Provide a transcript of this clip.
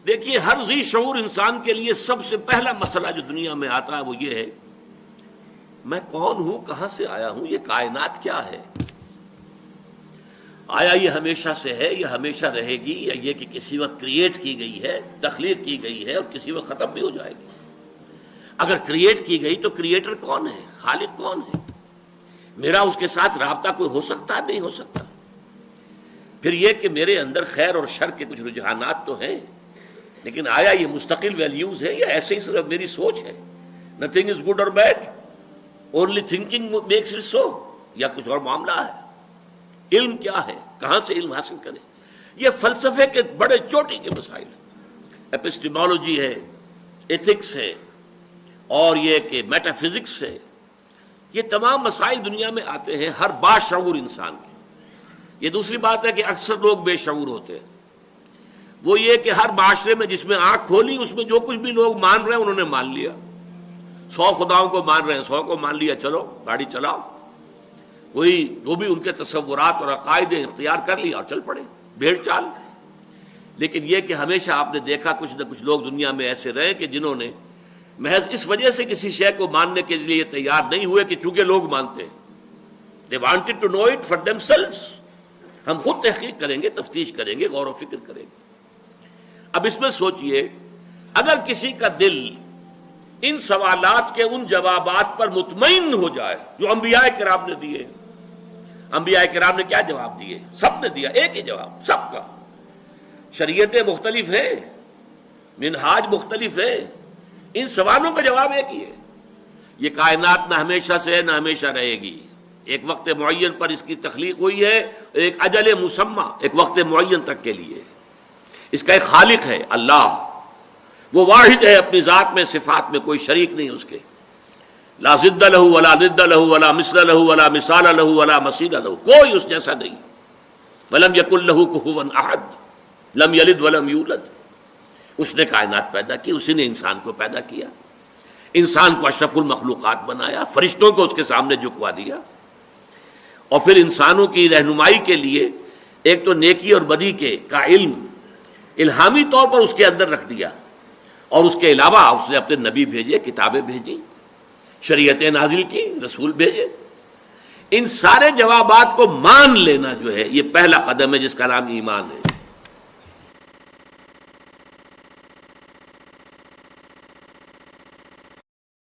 دیکھیے ہر ذی شعور انسان کے لیے سب سے پہلا مسئلہ جو دنیا میں آتا ہے وہ یہ ہے، میں کون ہوں، کہاں سے آیا ہوں، یہ کائنات کیا ہے؟ آیا یہ ہمیشہ سے ہے یا ہمیشہ رہے گی، یا یہ کہ کسی وقت کریٹ کی گئی ہے، تخلیق کی گئی ہے اور کسی وقت ختم بھی ہو جائے گی؟ اگر کریٹ کی گئی تو کریٹر کون ہے، خالق کون ہے؟ میرا اس کے ساتھ رابطہ کوئی ہو سکتا ہے؟ نہیں ہو سکتا۔ پھر یہ کہ میرے اندر خیر اور شر کے کچھ رجحانات تو ہیں، لیکن آیا یہ مستقل ویلیوز ہے یا ایسے ہی صرف میری سوچ ہے؟ نتھنگ از گڈ اور bad, only thinking makes it so, یا کچھ اور معاملہ ہے؟ علم کیا ہے، کہاں سے علم حاصل کریں؟ یہ فلسفے کے بڑے چوٹی کے مسائل ہیں۔ ایپسٹیمولوجی ہے، ایتھکس ہے، اور یہ کہ میٹا فزکس ہے، یہ تمام مسائل دنیا میں آتے ہیں ہر باشعور انسان کے۔ یہ دوسری بات ہے کہ اکثر لوگ بے شعور ہوتے ہیں، وہ یہ کہ ہر معاشرے میں جس میں آنکھ کھولی اس میں جو کچھ بھی لوگ مان رہے ہیں انہوں نے مان لیا، 100 خداؤں کو مان رہے ہیں، 100 کو مان لیا، چلو گاڑی چلاؤ، کوئی جو بھی ان کے تصورات اور عقائد اختیار کر لیا اور چل پڑے بھیڑ چال۔ لیکن یہ کہ ہمیشہ آپ نے دیکھا کچھ نہ کچھ لوگ دنیا میں ایسے رہے کہ جنہوں نے محض اس وجہ سے کسی شے کو ماننے کے لیے تیار نہیں ہوئے کہ چونکہ لوگ مانتے ہیں، they wanted to know it for themselves۔ ہم خود تحقیق کریں گے، تفتیش کریں گے، غور و فکر کریں گے۔ اب اس میں سوچئے، اگر کسی کا دل ان سوالات کے ان جوابات پر مطمئن ہو جائے جو انبیاء کرام نے دیے، انبیاء کرام نے کیا جواب دیے؟ سب نے دیا ایک ہی جواب، سب کا۔ شریعتیں مختلف ہیں، منہاج مختلف ہے، ان سوالوں کا جواب ایک ہی ہے، یہ کائنات نہ ہمیشہ سے ہے نہ ہمیشہ رہے گی، ایک وقت معین پر اس کی تخلیق ہوئی ہے، ایک اجل مسمى، ایک وقت معین تک کے لیے۔ اس کا ایک خالق ہے اللہ، وہ واحد ہے اپنی ذات میں، صفات میں کوئی شریک نہیں اس کے، لا ضد له ولا ند له ولا مثل له ولا مثال له ولا مثيل له، کوئی اس جیسا نہیں۔ ولم يكن له كفوا احد، لم يلد ولم يولد۔ اس نے کائنات پیدا کی، اسی نے انسان کو پیدا کیا، انسان کو اشرف المخلوقات بنایا، فرشتوں کو اس کے سامنے جھکوا دیا، اور پھر انسانوں کی رہنمائی کے لیے ایک تو نیکی اور بدی کا علم الہامی طور پر اس کے اندر رکھ دیا، اور اس کے علاوہ اس نے اپنے نبی بھیجے، کتابیں بھیجی، شریعتیں نازل کی، رسول بھیجے۔ ان سارے جوابات کو مان لینا جو ہے یہ پہلا قدم ہے جس کا نام ایمان ہے۔